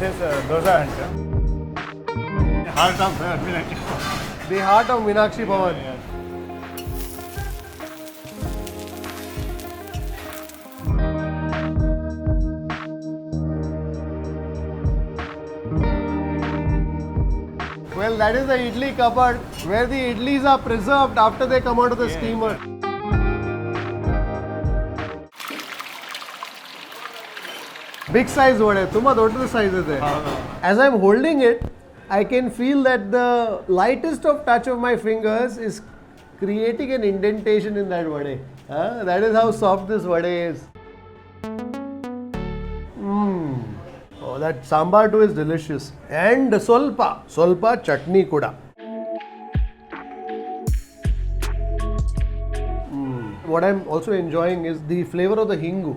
This is dosa hunter. Heart of Meenakshi Bhavan. The heart of Meenakshi Bhavan. Yes. Well, that is the idli cupboard where the idlis are preserved after they come out of the steamer. Big size vade, tumma dodda size ide. As I'm holding it, I can feel that the lightest of touch of my fingers is creating an indentation in that vade. That is how soft this vade is. Oh, that sambar too is delicious. And solpa chutney kuda. What I'm also enjoying is the flavor of the hingu.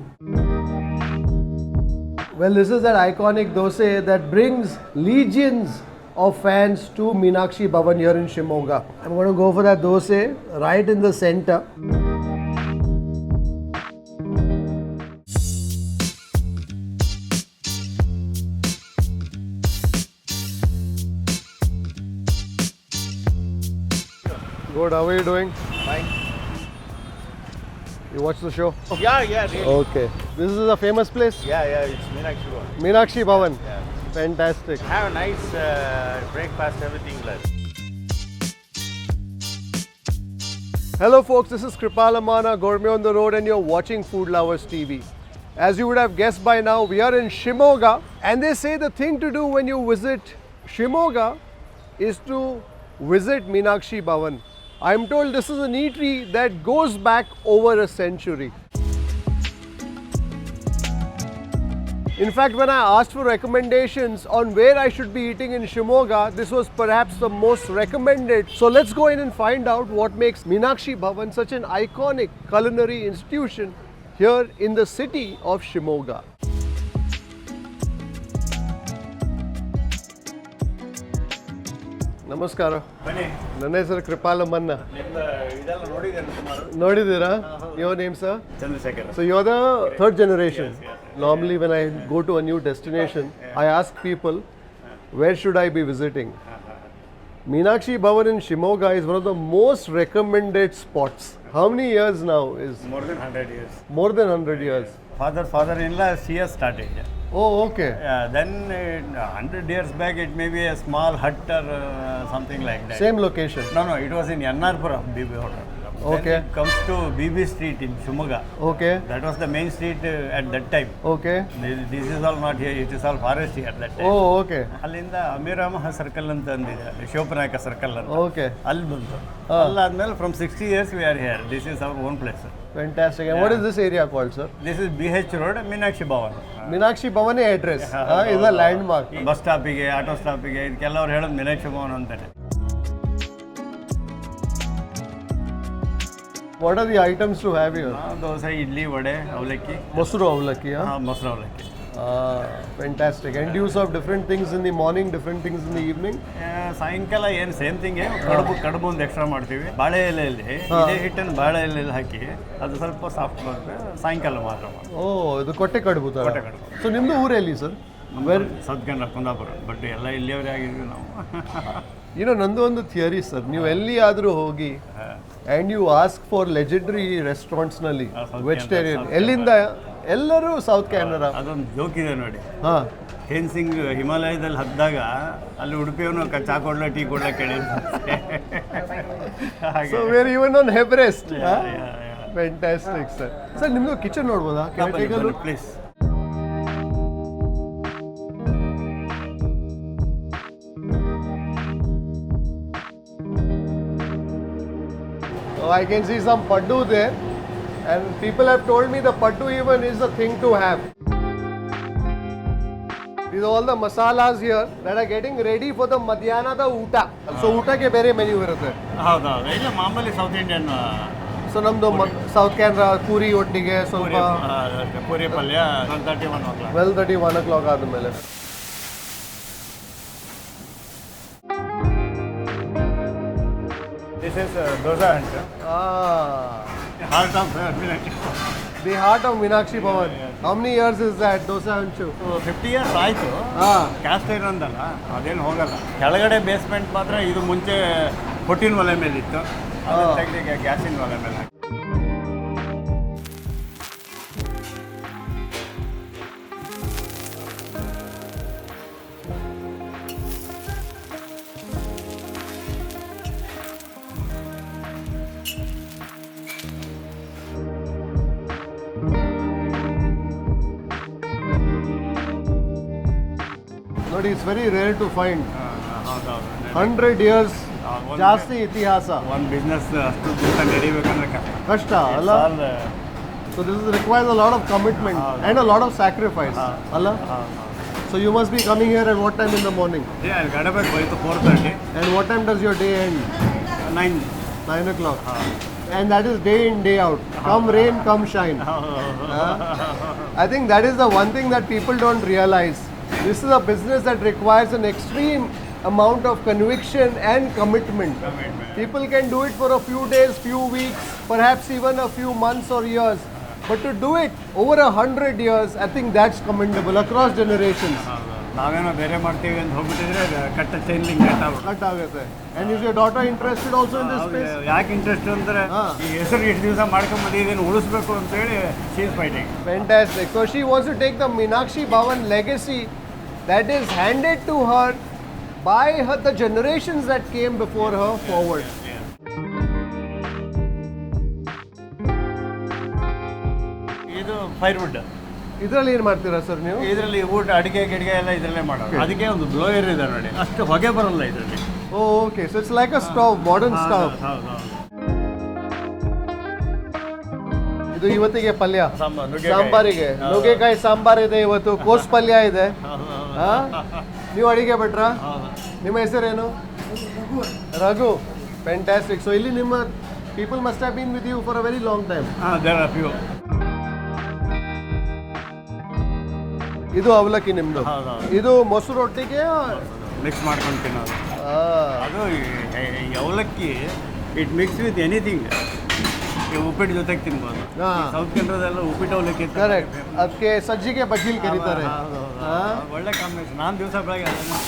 Well, this is that iconic dosa that brings legions of fans to Meenakshi Bhavan here in Shimoga. I'm going to go for that dosa right in the center. Good, how are you doing? Fine. You watch the show? Yeah, really. Okay. This is a famous place? Yeah, it's Meenakshi Bhavan. Meenakshi Bhavan. Yeah. Fantastic. Have a nice breakfast, everything like. Hello folks, this is Kripal, Amanna, Gourmet on the Road, and you're watching Food Lovers TV. As you would have guessed by now, we are in Shimoga, and they say the thing to do when you visit Shimoga is to visit Meenakshi Bhavan. I'm told this is an eatery that goes back over a century. In fact, when I asked for recommendations on where I should be eating in Shimoga, this was perhaps the most recommended. So let's go in and find out what makes Meenakshi Bhavan such an iconic culinary institution here in the city of Shimoga. Namaskara. Benne. ನನ್ನ ಹೆಸರು ಕೃಪಾಲ್ ಅಮ್ಮನ್ನ. ಇದೆಲ್ಲ ನೋಡಿದ್ದೇನೆ ಸುಮಾರು. ನೋಡಿದ್ದೀರಾ? Your name, sir? Chandrashekar. So you're the third generation. Yes. Normally when I go to a new destination, I ask people, where should I be visiting? Meenakshi Bhavan in Shimoga is one of the most recommended spots. How many years now is? More than 100 years. More than 100 years. Father-in-law CS started. Oh, okay. Then 100 years back, it may be a small hut or something like that. Same location. No, it was in Yannarpuram, BB Hotel. Okay. Then it comes to BB Street in Shimoga. Okay. That was the main street at that time. Okay. This is all not here, it is all forest here at that time. Oh, okay. ಅಲ್ಲಿಂದ ಅಮೀರಾಮ circle ಅಂತ ಅಂದಿದೆ, Shivappa Nayaka circle ಅಂತ. Okay. ಅಲ್ಲಿ ಬಂತು. ಅಲ್ಲಾದ್ಮೇಲೆ from 60 years we are here. This is our own place. Fantastic. And what is this area called, sir? This is BH Road, Meenakshi Bhavan. Meenakshi Bhavan address is a landmark. Bus ಸ್ಟಾಪಿಗೆ, auto ಸ್ಟಾಪಿಗೆ ಇದಕ್ಕೆಲ್ಲ ಅವ್ರು ಹೇಳೋದು ಮೀನಾಕ್ಷಿ ಭವನ್ ಅಂತಾರೆ. What are the items to have here? Dosa, idli, vada, ಅವಲಕ್ಕಿ. Mosaru Avalakki, huh? ಮೊಸರು ಅವಲಕ್ಕಿ. Fantastic. And do you serve different things in the morning, different things in the evening? ಸಾಯಂಕಾಲ ಏನು ಸೇಮ್ ಥಿಂಗ್, ಕಡುಬು ಒಂದು ಎಕ್ಸ್ಟ್ರಾ ಮಾಡ್ತೀವಿ. ಬಾಳೆ ಎಲೆಯಲ್ಲಿ ಇದೇ ಹಿಟ್ಟನ್ನು ಬಾಳೆ ಎಲೆಯಲ್ಲಿ ಹಾಕಿ ಅದು ಸ್ವಲ್ಪ ಸಾಫ್ಟ್ ಬರುತ್ತೆ, ಸಾಯಂಕಾಲ ಮಾತ್ರ ಮಾಡ್ತೀವಿ. Oh, ಇದು ಕೊಟ್ಟೆ ಕಡುಬು ತರ. ಕೊಟ್ಟೆ ಕಡುಬು. So ನಿಮ್ದು ಊರು ಎಲ್ಲಿ, sir? South Canara, Kundapura. But ಎಲ್ಲ ಇಲ್ಲಿಯವರೇ ಆಗಿದ್ವಿ ನಾವು. ನಂದು ಒಂದು ಥಿಯರಿ ಸರ್, ನೀವು ಎಲ್ಲಿ ಆದರೂ ಹೋಗಿ and you ask for legendary ರೆಸ್ಟೋರೆಂಟ್ಸ್ನಲ್ಲಿ ವೆಜಿಟೇರಿಯನ್ ಎಲ್ಲಿಂದ ಎಲ್ಲರೂ ಸೌತ್ ಕ್ಯಾನರಾ. ಅದೊಂದು ಜೋಕ್ ಇದೆ ನೋಡಿ. ಹಾಂ, ಹೇನ್ ಸಿಂಗ್ ಹಿಮಾಲಯದಲ್ಲಿ ಹತ್ತಿದಾಗ ಅಲ್ಲಿ ಉಡುಪಿಯವನು ಚಾ ಕೊಡ್ಲ ಟೀ ಕೊಡ್ಲ ಕೇಳಿ. So where even on Everest. Fantastic sir. Sir ನಿಮ್ಮದು ಕಿಚನ್ ನೋಡ್ಬೋದಾ? Please. I can see some paddu there, and people have told me the paddu even is a thing to have. These are all the masalas here that are getting ready for the madhyanada ಊಟ. So ಊಟಕ್ಕೆ ಬೇರೆ menu ಇರುತ್ತೆ. ಹೌದೌದು, ಇಲ್ಲ ಮಾಮೂಲಿ south Indian. So ನಮ್ಮದು south Canara puri ಒಟ್ಟಿಗೆ ಸ್ವಲ್ಪ ಪೂರಿ ಪಲ್ಯ 12:30 1 o'clock ಆದಮೇಲೆ. This is dosa hunter. Ah. Heart of Meenakshi. The heart of Meenakshi Bhavan. How many years is that? Dosa Anchu. 50 years ಆಯಿತು. ಕ್ಯಾಸ್ಟ್ ಐರನ್ ಅಂದಲ್ಲ ಅದೇನು ಹೋಗಲ್ಲ. ಕೆಳಗಡೆ ಬೇಸ್ಮೆಂಟ್ ಮಾತ್ರ ಇದು ಮುಂಚೆ ಹೊಟ್ಟಿನ ಒಲೆ ಮೇಲೆ ಇತ್ತು. ತೆಗೆದಿಗೆ ಗ್ಯಾಸಿನ ಒಲೆ ಮೇಲೆ ಹಾಕಿ. But it's very rare to find. 100 years ಜಾಸ್ತಿ ಇತಿಹಾಸ. ಒಂದು ಬಿಸ್ನೆಸ್ ಅಷ್ಟು ದಿವಸ ನಡಿಬೇಕಂದ್ರೆ ಕಷ್ಟ ಅಲ್ಲ. So this requires a lot of commitment and a lot of sacrifice. Allah. So you must be coming here at what time in the morning? Yeah, I'll get up at 4:30. And what time does your day end? 9 o'clock. And that is day in, day out. Come rain, come shine. I think that is the one thing that people don't realize. This is a business that requires an extreme amount of conviction and commitment. People can do it for a few days, few weeks, perhaps even a few months or years. But to do it over 100 years, I think that's commendable across generations. ನಾವೇನೋ ಬೇರೆ ಮಾಡ್ತೀವಿ ಅಂತ ಹೋಗ್ಬಿಟ್ಟಿದ್ರೆ ಕಟ್ಟ chain link cut ಆಗುತ್ತೆ. And is your daughter interested also in this space? ಯಾಕೆ interest ಅಂದ್ರೆ ಈ ಹೆಸರು ಎಷ್ಟು ದಿವಸ ಮಾಡ್ಕೊಂಡ್ಬಂದಿದ್ದೀನಿ ಉಳಿಸ್ಬೇಕು ಅಂತ ಹೇಳಿ she is fighting. Fantastic. So she wants to take the Meenakshi Bhavan legacy that is handed to her by the generations that came before her forward. ಇದು ಫೈರ್ವುಡ್. ಇದರಲ್ಲಿ ಏನು ಮಾಡ್ತೀರಾ ಸರ್ ನೀವು? ಇದರಲ್ಲಿ ಊಟ ಅಡಿಗೆ ಗಿಡಿಗೆ ಎಲ್ಲ ಇದರಲ್ಲೇ ಮಾಡೋದು. ಅದಕ್ಕೆ ಒಂದು ಬ್ಲೋಯರ್ ಇದೆ ನೋಡಿ, ಅಷ್ಟು ಹೊಗೆ ಬರಲ್ಲ ಇದರಲ್ಲಿ. Okay, so it's like a stove, modern stove. ಇದು ಇವತ್ತಿಗೆ ಪಲ್ಯ ಸಾಂಬಾರಿಗೆ ನುಗ್ಗೆಕಾಯಿ ಸಾಂಬಾರ್ ಇದೆ, ಇವತ್ತು ಕೋಸ್ ಪಲ್ಯ ಇದೆ. ನೀವು ಅಡಿಗೆ ಭಟ್ರಾ? ನಿಮ್ಮ ಹೆಸರೇನು? ರಘು. ಫ್ಯಾಂಟಾಸ್ಟಿಕ್. ಸೊ ಇಲ್ಲಿ ನಿಮ್ಮ people must have been with you for a very long time. There are few. ಇದು ಅವಲಕ್ಕಿ ನಿಮ್ದು. ಇದು ಮೊಸರು ಒಟ್ಟಿಗೆ ಮಿಕ್ಸ್ ಮಾಡ್ಕೊಂಡು ತಿನ್ನೋದು. ಅದು ಈ ಅವಲಕ್ಕಿ ಇಟ್ ಮಿಕ್ಸ್ ವಿತ್ ಎನಿಥಿಂಗ್. ಉಪ್ಪಿಟ್ಟು ಜೊತೆಗೆ ತಿನ್ಬೋದು. ಸೌತ್ ಕೆನರಾದೆಲ್ಲ ಉಪ್ಪಿಟ್ಟು ಅವಲಕ್ಕಿ. ಕರೆಕ್ಟ್. ಅದಕ್ಕೆ ಸಜ್ಜಿಗೆ ಬಜ್ಜಿಲ್ ಕರೀತಾರೆ. ಒಳ್ಳೆ ಕಾಂಬಿನೇಷನ್. ನಾನು ದಿವಸ ಬೆಳಗ್ಗೆ ಅದನ್ನು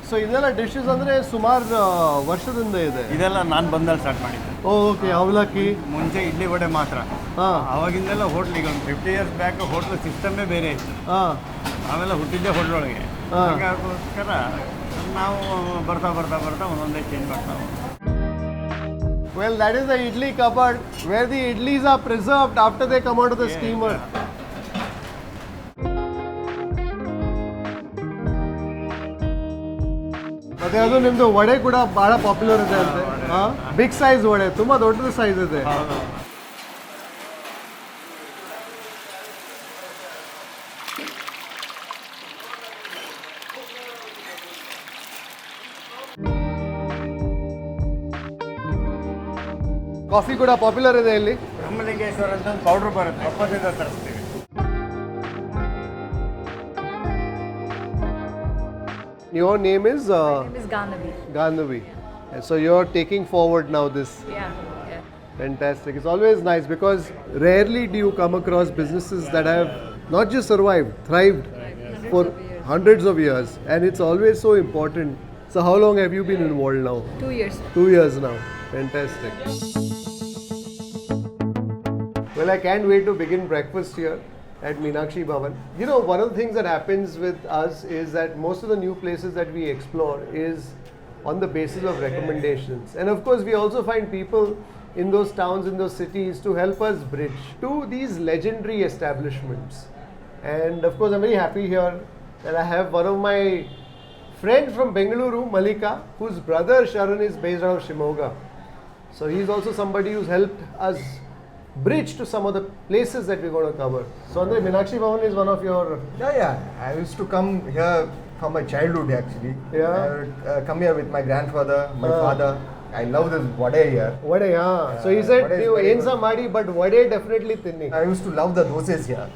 ಸೊ ಇದೆಲ್ಲ ಡಿಶಸ್ ಅಂದರೆ ಸುಮಾರು ವರ್ಷದಿಂದ ಇದೆ. ಇದೆಲ್ಲ ನಾನು ಬಂದಲ್ಲಿ ಸ್ಟಾರ್ಟ್ ಮಾಡಿದ್ದೆ. ಓಕೆ. ಅವಲಕ್ಕಿ ಮುಂಚೆ ಇಡ್ಲಿ ವಡೆ ಮಾತ್ರ. ಅವಾಗಿಂದೆಲ್ಲ ಹೋಟ್ಲಿಗೆ ಒಂದು 50 years ಬ್ಯಾಕ್ ಹೋಟ್ಲ್ ಸಿಸ್ಟಮೇ ಬೇರೆ ಇತ್ತು. ಆಮೇಲೆ ಹುಟ್ಟಿದ್ದೆ ಹೋಟ್ಲೊಳಗೆ. ಹಾಗಾಗೋಸ್ಕರ ನಾವು ಬರ್ತಾ ಬರ್ತಾ ಬರ್ತಾ ಒಂದೊಂದೇ ಚೇಂಜ್ ಮಾಡ್ತಾವೆ. Well, that is the idli cupboard where the idlis are preserved after they come out of the steamer. ಮತ್ತೆ ಅದು ನಿಮ್ದು ವಡೆ ಕೂಡ ಬಹಳ ಪಾಪ್ಯುಲರ್ ಇದೆ ಅಂತೆ. ಬಿಗ್ ಸೈಜ್ ವಡೆ, ತುಂಬಾ ದೊಡ್ಡದು ಸೈಜ್ ಇದೆ. ಕಾಫಿ ಕೂಡ ಪಾಪ್ಯುಲರ್ ಇದೆ ಇಲ್ಲಿ. ಬ್ರಹ್ಮಲಿಂಗೇಶ್ವರ ಅಂತ ಒಂದು ಪೌಡರ್ ಬರುತ್ತೆ, ಒಪ್ಪದಿಂದ ತರಿಸ್ತೀವಿ. Your name is? My name is Ganavi. Ganavi. And so you're taking forward now this. Yeah. Fantastic. It's always nice because rarely do you come across businesses that have not just survived, thrived for hundreds of years. And it's always so important. So how long have you been involved now? 2 years. 2 years now. Fantastic. Well, I can't wait to begin breakfast here at Meenakshi Bhavan. You know, one of the things that happens with us is that most of the new places that we explore is on the basis of recommendations. And of course, we also find people in those towns, in those cities to help us bridge to these legendary establishments. And of course, I'm very happy here that I have one of my friends from Bengaluru, Malika, whose brother Sharan is based out of Shimoga. So he's also somebody who's helped us bridge to some of the places that we're going to cover. So Andre, Meenakshi Bhavan is one of your... Yeah. I used to come here from my childhood actually. Yeah. I would come here with my grandfather, my father. I love this Vade here. Vade, So he said, you ensa madi, but Vade definitely thinni. I used to love the dosas here.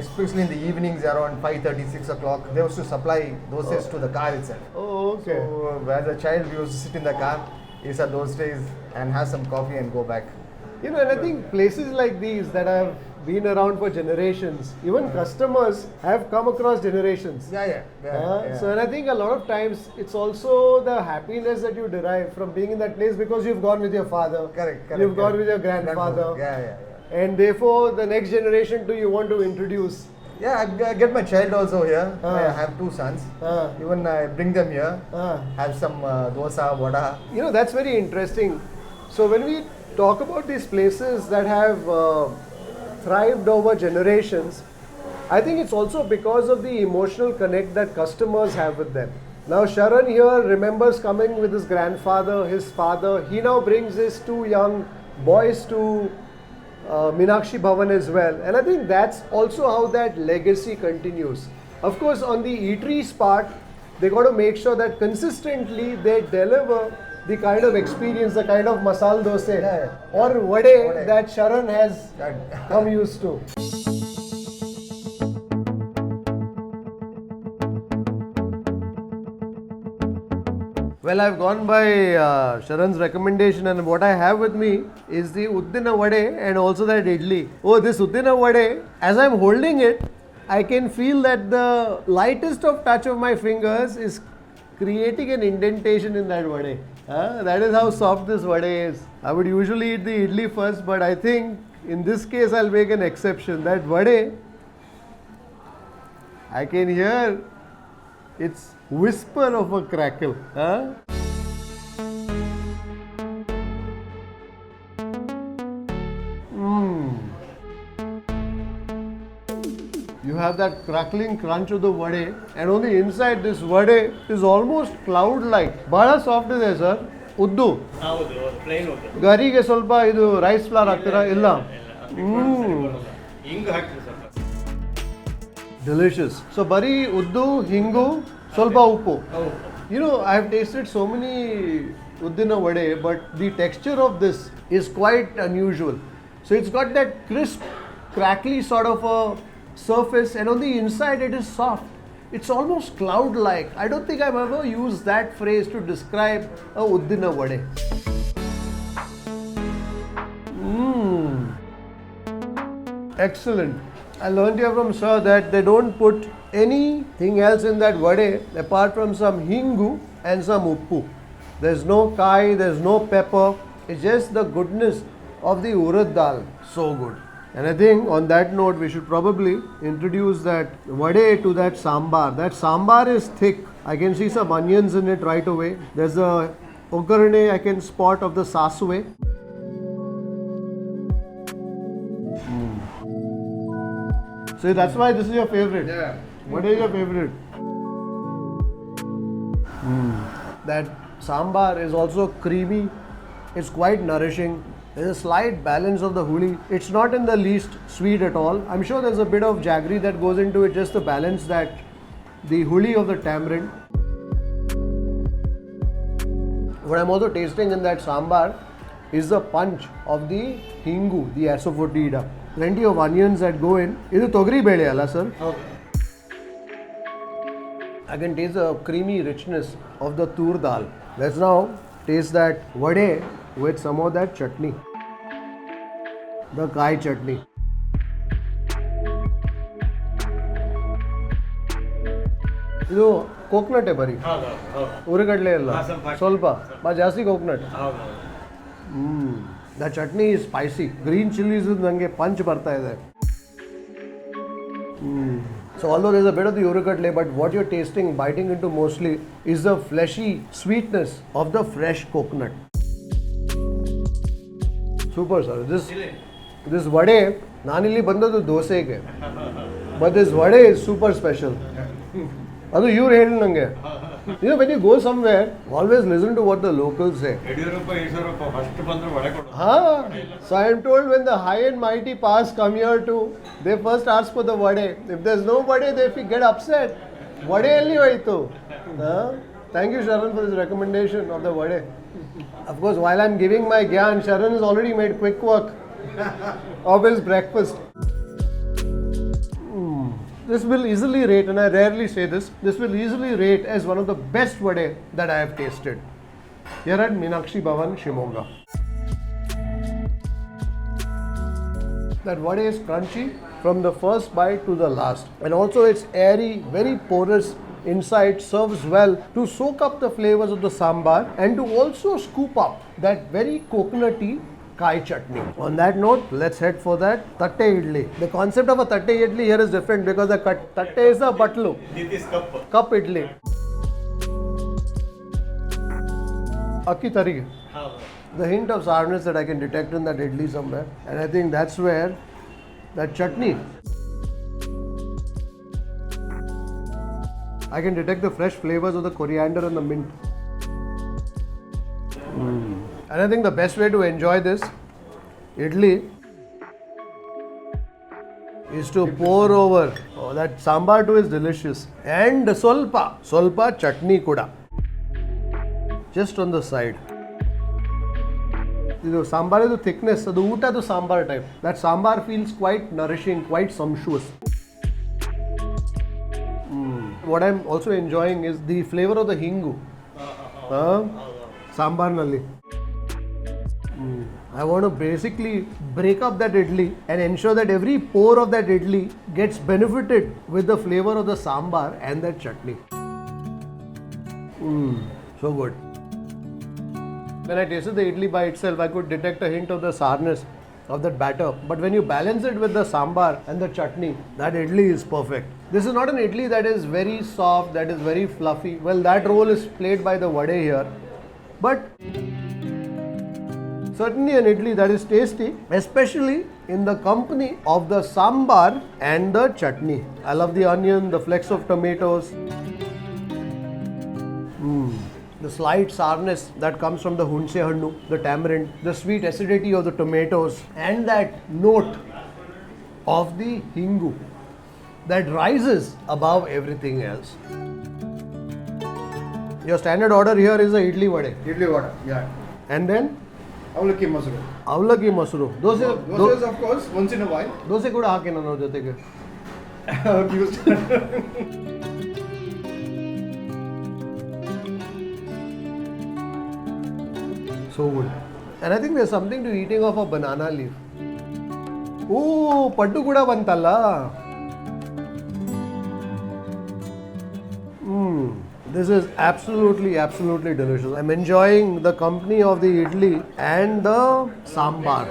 Especially in the evenings around 5:30, 6 o'clock. They used to supply dosas to the car itself. Oh, okay. So as a child, we used to sit in the car, eat some those days and have some coffee and go back. You know, and I think places like these that have been around for generations, even customers have come across generations. So, and I think a lot of times it's also the happiness that you derive from being in that place because you've gone with your father, Correct. you've gone with your grandfather, and therefore the next generation too you want to introduce. Yeah, I get my child also here. I have 2 sons. Even I bring them here. Have some dosa, vada. You know, that's very interesting. So when we talk about these places that have thrived over generations, I think it's also because of the emotional connect that customers have with them. Now Sharan here remembers coming with his grandfather, his father. He now brings his 2 young boys to Meenakshi Bhavan as well, and I think that's also how that legacy continues. Of course, on the eateries part, they got to make sure that consistently they deliver the kind of experience, the kind of Masala Dosae or Vade that Sharan has come used to. Well, I've gone by Sharan's recommendation, and what I have with me is the Uddina Vade and also that idli. Oh, this Uddina Vade, as I'm holding it, I can feel that the lightest of touch of my fingers is creating an indentation in that vade. That is how soft this vade is. I would usually eat the idli first, but I think in this case I'll make an exception. That vade, I can hear its whisper of a crackle. You have that crackling crunch of the vade, and on the inside this vade is almost cloud-like. Bada soft ಇದೆ sir. ಉದ್ದು plane ಉದ್ದು ಗರಿಗೆ ಸ್ವಲ್ಪ ಇದು rice flower ಹಾಕ್ತೀರಾ ಇಲ್ಲ ಹಿಂಗು ಹಾಕ್ತೀವಿ ಸ್ವಲ್ಪ delicious. So bari uddu hingu ಸ್ವಲ್ಪ ಉಪ್ಪು. You know, I have tasted so many uddina vade, but the texture of this is quite unusual. So it's got that crisp, crackly sort of a surface, and on the inside it is soft. It's almost cloud-like. I don't think I've ever used that phrase to describe a uddina vade. Excellent. I learned here from sir that they don't put anything else in that vade apart from some hingu and some uppu. There's no kai, there's no pepper. It's just the goodness of the urad dal. So good. And I think on that note, we should probably introduce that vade to that sambar. That sambar is thick. I can see some onions in it right away. There's a okarne I can spot of the saswe. So that's why this is your favorite. Yeah. What is your favorite? That sambar is also creamy. It's quite nourishing. There's a slight balance of the huli. It's not in the least sweet at all. I'm sure there's a bit of jaggery that goes into it just to balance that, the huli of the tamarind. What I'm also tasting in that sambar is the punch of the hingu, the asafoetida. Plenty of onions that go in. This is togri bele alla, sir. Okay. I can taste the creamy richness of the tur dal. Let's now taste that vade with some of that chutney. The kai chutney. ಇದು coconut ಬರೀ ಉರಿಗಡ್ಲೆ ಎಲ್ಲ ಸ್ವಲ್ಪ ಜಾಸ್ತಿ coconut the chutney is spicy green chillies ನನಗೆ punch ಬರ್ತಾ ಇದೆ So although there's a bit of the urikadle, but what you're tasting, biting into mostly, is the fleshy sweetness of the fresh coconut. Super sir. This vade, nanili bandadu dosege, but this vade is super special. Adu you held nange. You know, when you go somewhere, always listen to what the locals say. So I am told when the high and mighty pass come here too, they first ask for the vade. If there's no vade, they get upset. Vade elli hoitu. Thank you Sharan for this recommendation of the vade. Of course, while I'm giving my gyan, Sharan has already made quick work of his breakfast. This will easily rate, and I rarely say this will easily rate as one of the best vade that I have tasted here at Meenakshi Bhavan Shimoga. That vada is crunchy from the first bite to the last. And also it's airy, very porous inside, serves well to soak up the flavors of the sambar and to also scoop up that very coconutty Kai chutney. On that note, let's head for that tatte idli. The concept of a tatte idli here is different because the tatte is a batlu. This is cup. Cup idli. Akki tari. The hint of sourness that I can detect in that idli somewhere. And I think that's where that chutney. I can detect the fresh flavors of the coriander and the mint. And I think the best way to enjoy this idli is to pour over. Oh, that sambar too is delicious. And solpa chutney kuda. Just on the side. The sambar is the thickness, so the uta to sambar type. That sambar feels quite nourishing, quite sumptuous. What I'm also enjoying is the flavor of the hingu. Sambar nalli. I want to basically break up that idli and ensure that every pore of that idli gets benefited with the flavor of the sambar and that chutney. So good. When I tasted the idli by itself, I could detect a hint of the sourness of that batter. But when you balance it with the sambar and the chutney, that idli is perfect. This is not an idli that is very soft, that is very fluffy. Well, that role is played by the vade here. But certainly an idli that is tasty, especially in the company of the sambar and the chutney. I love the onion, the flecks of tomatoes. The slight sourness that comes from the hunse hannu, the tamarind, the sweet acidity of the tomatoes, and that note of the hingu that rises above everything else. Your standard order here is a idli vade. Idli vada, yeah. And then? Avalakki mosaru. Avalakki mosaru. Those is of course once in a while. Those kuda haaki nanu jotege. So good. And I think there's something to eating off a banana leaf. Oh, paddu kuda bantalla. This is absolutely delicious. I'm enjoying the company of the idli and the sambar.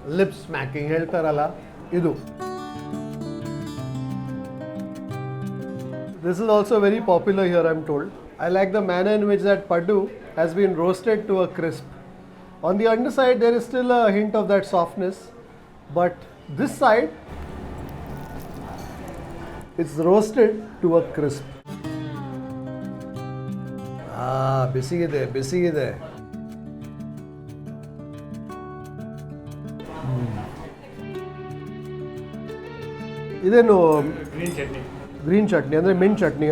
Lip smacking, heltarala idu. This is also very popular here, I'm told. I like the manner in which that paddu has been roasted to a crisp. On the underside, there is still a hint of that softness, but this side, it's roasted to a crisp. Bisi ide. Idenu green chutney, andre mint chutney.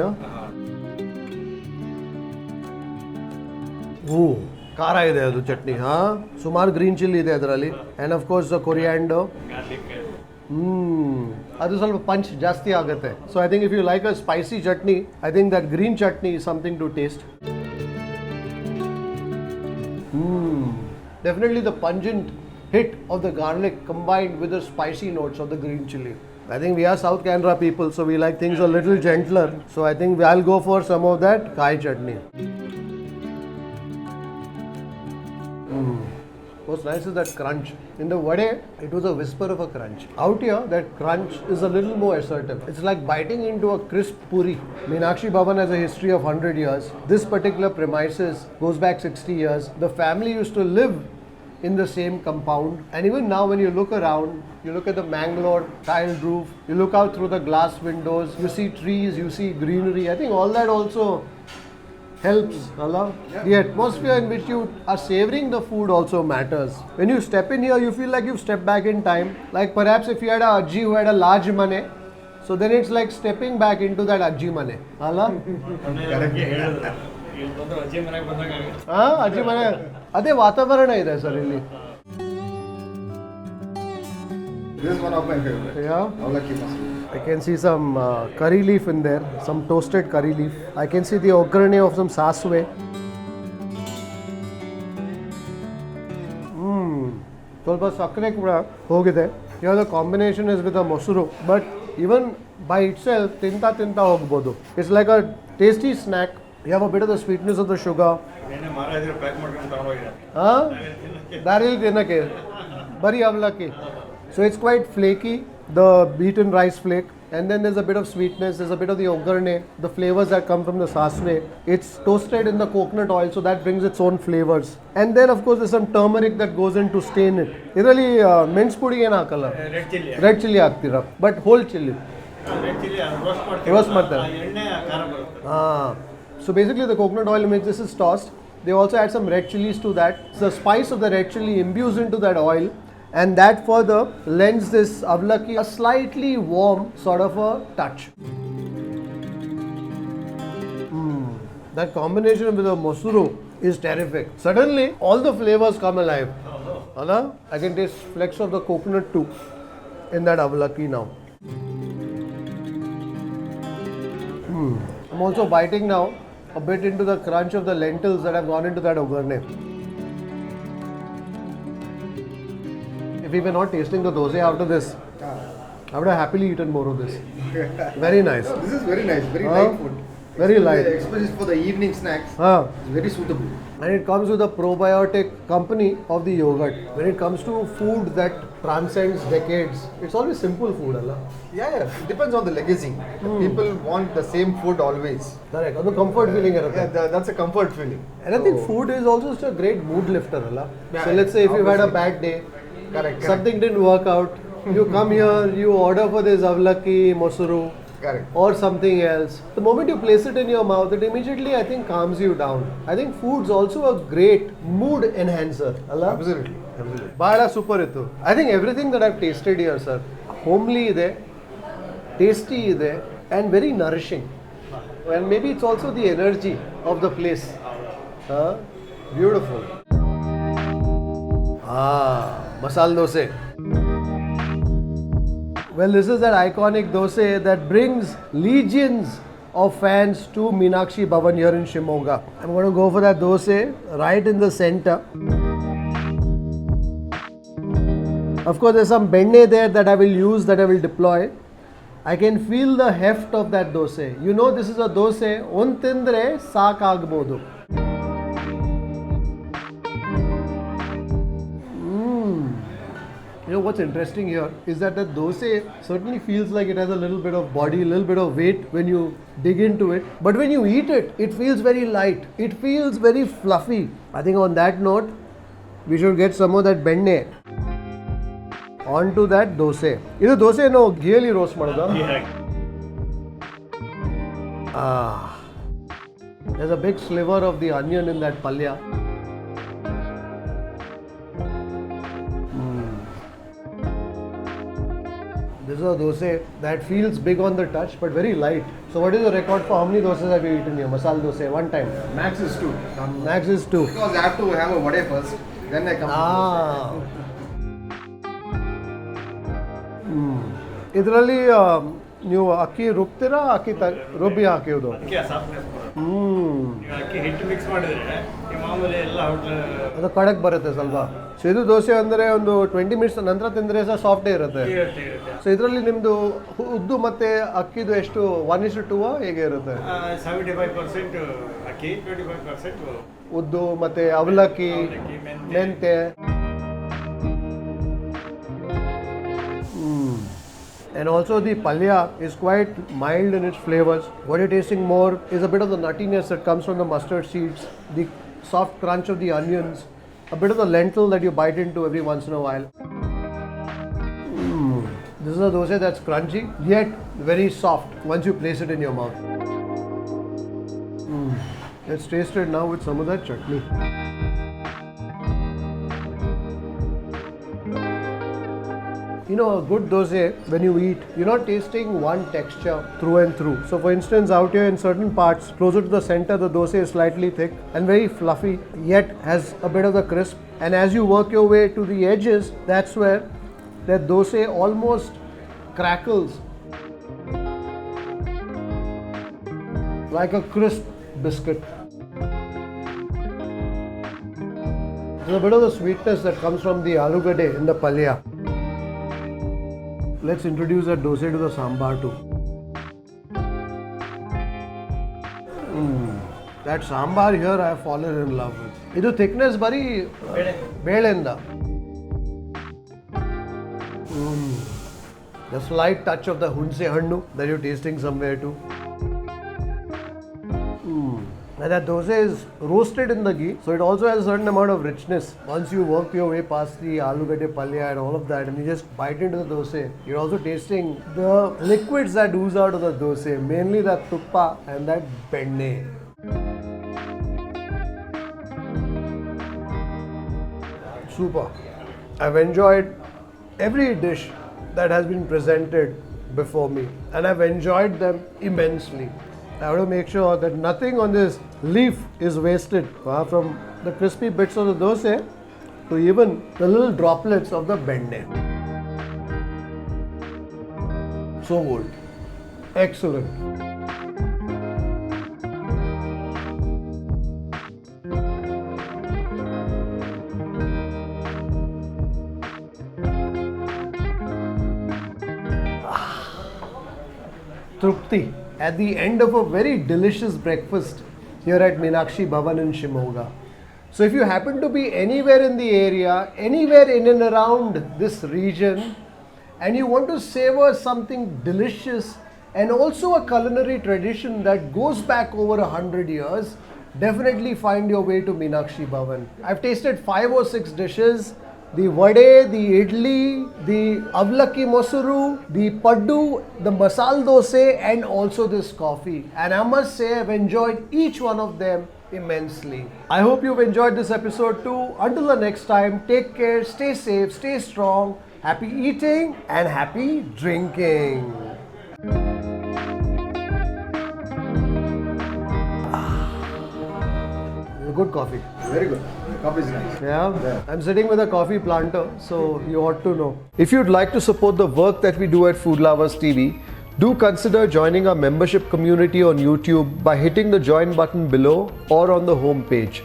Oh, ಖಾರ ಇದೆ ಅದು ಚಟ್ನಿ ಸುಮಾರು green chilli ಇದೆ ಅದರಲ್ಲಿ and of course ಕೊರಿಯಾಂಡೋ ಅದು ಸ್ವಲ್ಪ punch ಜಾಸ್ತಿ ಆಗುತ್ತೆ so I think if you like a spicy chutney I think that green chutney is something to taste definitely the pungent hit of the garlic combined with the spicy notes of the green chili. I think we are South Canara people, so we like things a little gentler. So I think I'll go for some of that Kai chutney. What's nice is that crunch. In the vade, it was a whisper of a crunch. Out here, that crunch is a little more assertive. It's like biting into a crisp puri. Meenakshi Bhavan has a history of 100 years. This particular premises goes back 60 years. The family used to live in the same compound, and even now when you look around, you look at the Mangalore tiled roof, you look out through the glass windows, you see trees, you see greenery. I think all that also helps. Yeah. The atmosphere in which you are savoring the food also matters. When you step in here, you feel like you've stepped back in time. Like perhaps if you had a ajji who had a large mane, so then it's like stepping back into that ajji mane. ಅಜ್ಜಿ ಮನೆ ಅದೇ ವಾತಾವರಣ ಇದೆ sir ಇಲ್ಲಿ This is one of my favorite. Yeah. Avalakki Masala. I can see some curry leaf in there, some toasted curry leaf. I can see the occupies of some saswe. ಸ್ವಲ್ಪ ಸಕ್ಕರೆ ಕೂಡ ಹೋಗಿದೆ. Here the combination is with a mosaru, but even by itself ತಿಂತಾ ಹೋಗ್ಬೋದು. It's like a tasty snack. You have a bit of the sweetness of the sugar. ದಾರಿಲಿ ತಿನ್ನಕ್ಕೆ ಬರೀ ಅವಲಕ್ಕಿ. So it's quite flaky, the beaten rice flake, and then there's a bit of sweetness, there's a bit of the occupies, the flavors that come from the saswe. It's toasted in the coconut oil, so that brings its own flavors. And then of course there's some turmeric that goes in to stain it. Idರಲ್ಲಿ ಮೆಣಸು ಪುಡಿ ಏನು ಹಾಕಲ್ಲ, red chilli ಹಾಕ್ತೀರಾ, but hole chilli roast ಮಾಡ್ತಾರೆ. So basically the coconut oil mix, this is tossed. They also add some red chilies to that. So the spice of the red chili imbues into that oil, and that further lends this avalakki a slightly warm sort of a touch. That combination with the mosaru is terrific. Suddenly all the flavors come alive. I can taste flecks of the coconut too in that avalakki now. I'm also biting now a bit into the crunch of the lentils that have gone into that occupies. If we were not tasting the dosa after this, I would have happily eaten more of this. Very nice. This is very nice, very light food. Very light. Especially for the evening snacks, it's very suitable. And it comes with a probiotic company of the yogurt. When it comes to food that transcends decades, it's always simple food, Allah. Yeah, it depends on the legacy. People want the same food always. Correct. And the comfort feeling. That's a comfort feeling. And I think food is also such a great mood lifter, Allah. Yeah, So let's say if you've had a bad day, Correct. something didn't work out, you come here, you order for this avalakki, mosaru, Correct. or something else. The moment you place it in your mouth, it immediately, I think, calms you down. I think food's also a great mood enhancer. Allah? Absolutely. Bada super itu. I think everything that I've tasted here, sir, homely ide, tasty ide, and very nourishing. And maybe it's also the energy of the place. Beautiful. Masala Dosae. Well, this is that iconic dosa that brings legions of fans to Meenakshi Bhavan here in Shimoga. I'm going to go for that dosa right in the center. Of course, there's some benne there that I will use, that I will deploy. I can feel the heft of that dosa. You know, this is a dosa, on tindre saak agbodu. You know what's interesting here is that the dosa certainly feels like it has a little bit of body, a little bit of weight when you dig into it. But when you eat it, it feels very light. It feels very fluffy. I think on that note, we should get some of that benne onto that dosa. This dosa no ghee roast madoda. There's a big sliver of the onion in that palya. This is a dosa that feels big on the touch but very light. So what is the record for how many dosas have you eaten here? Masala dosa, one time? Max is 2. Max is 2. Because I have to have a vade first, then I come to ಇದರಲ್ಲಿ ನೀವು ಅಕ್ಕಿ ರುಬ್ತೀರಾ, ಅಕ್ಕಿ ರುಬ್ಬಿ ಹಾಕಿಯೋದು? ಅಕ್ಕಿ ಹಿಟ್ಟು mix ಮಾಡಿದ್ರೆ ಮಾಮೂಲಿ ಎಲ್ಲ ಅದು ಕಡಕ್ ಬರುತ್ತೆ ಸ್ವಲ್ಪ. ಸೊ ಇದು ದೋಸೆ ಅಂದರೆ ಒಂದು 20 ಮಿನಿಟ್ಸ್ ನಂತರ ತಿಂದರೆ ಸಹ ಸಾಫ್ಟೇ ಇರುತ್ತೆ. ಸೊ ಇದರಲ್ಲಿ ನಿಮ್ಮದು ಉದ್ದು ಮತ್ತು ಅಕ್ಕಿದು ಎಷ್ಟು 1:2 ಹೇಗೆ ಇರುತ್ತೆ? 75% ಅಕ್ಕಿ, 25% ಉದ್ದು ಮತ್ತು ಅವಲಕ್ಕಿ, ಮೆಂತೆ. And also the palya is quite mild in its flavors. What you're tasting more is a bit of the nuttiness that comes from the mustard seeds, the soft crunch of the onions, a bit of the lentil that you bite into every once in a while. This is a dosa that's crunchy yet very soft once you place it in your mouth. Let's taste it now with some of that chutney. You know, a good dosa, when you eat, you're not tasting one texture through and through. So for instance, out here in certain parts, closer to the center, the dosa is slightly thick and very fluffy, yet has a bit of the crisp. And as you work your way to the edges, that's where That dosa almost crackles like a crisp biscuit. There's a bit of the sweetness that comes from the alugade in the palya. Let's introduce that dosa to the sambar too. That sambar here I have fallen in love with. This thickness bari belenda. The slight touch of the hunse hannu that you're tasting somewhere too. And that dosa is roasted in the ghee, so it also has a certain amount of richness. Once you work your way past the alugade palya and all of that, and you just bite into the dosa, you're also tasting the liquids that ooze out of the dosa, mainly that tuppa and that benne. Super. I've enjoyed every dish that has been presented before me, and I've enjoyed them immensely. I have to make sure that nothing on this leaf is wasted, from the crispy bits of the dosa to even the little droplets of the benne. So good. Excellent. Trupti at the end of a very delicious breakfast here at Meenakshi Bhavan in Shimoga. So if you happen to be anywhere in the area, anywhere in and around this region, and you want to savor something delicious and also a culinary tradition that goes back over 100 years, definitely find your way to Meenakshi Bhavan. I've tasted 5 or 6 dishes. The Vade, the idli, the Avalakki mosaru, the paddu, the Masala Dosae, and also this coffee. And I must say I've enjoyed each one of them immensely. I hope you've enjoyed this episode too. Until the next time, take care, stay safe, stay strong, happy eating and happy drinking. Good coffee. Very good. Coffee is nice. Yeah, I'm sitting with a coffee planter, so you ought to know. If you'd like to support the work that we do at Food Lovers TV, do consider joining our membership community on YouTube by hitting the join button below or on the home page.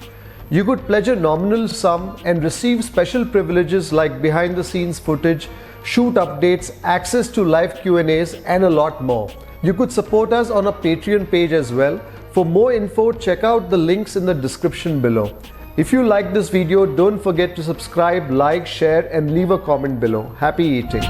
You could pledge a nominal sum and receive special privileges like behind the scenes footage, shoot updates, access to live Q&As, and a lot more. You could support us on our Patreon page as well. For more info, check out the links in the description below. If you like this video, don't forget to subscribe, like, share, and leave a comment below. Happy eating.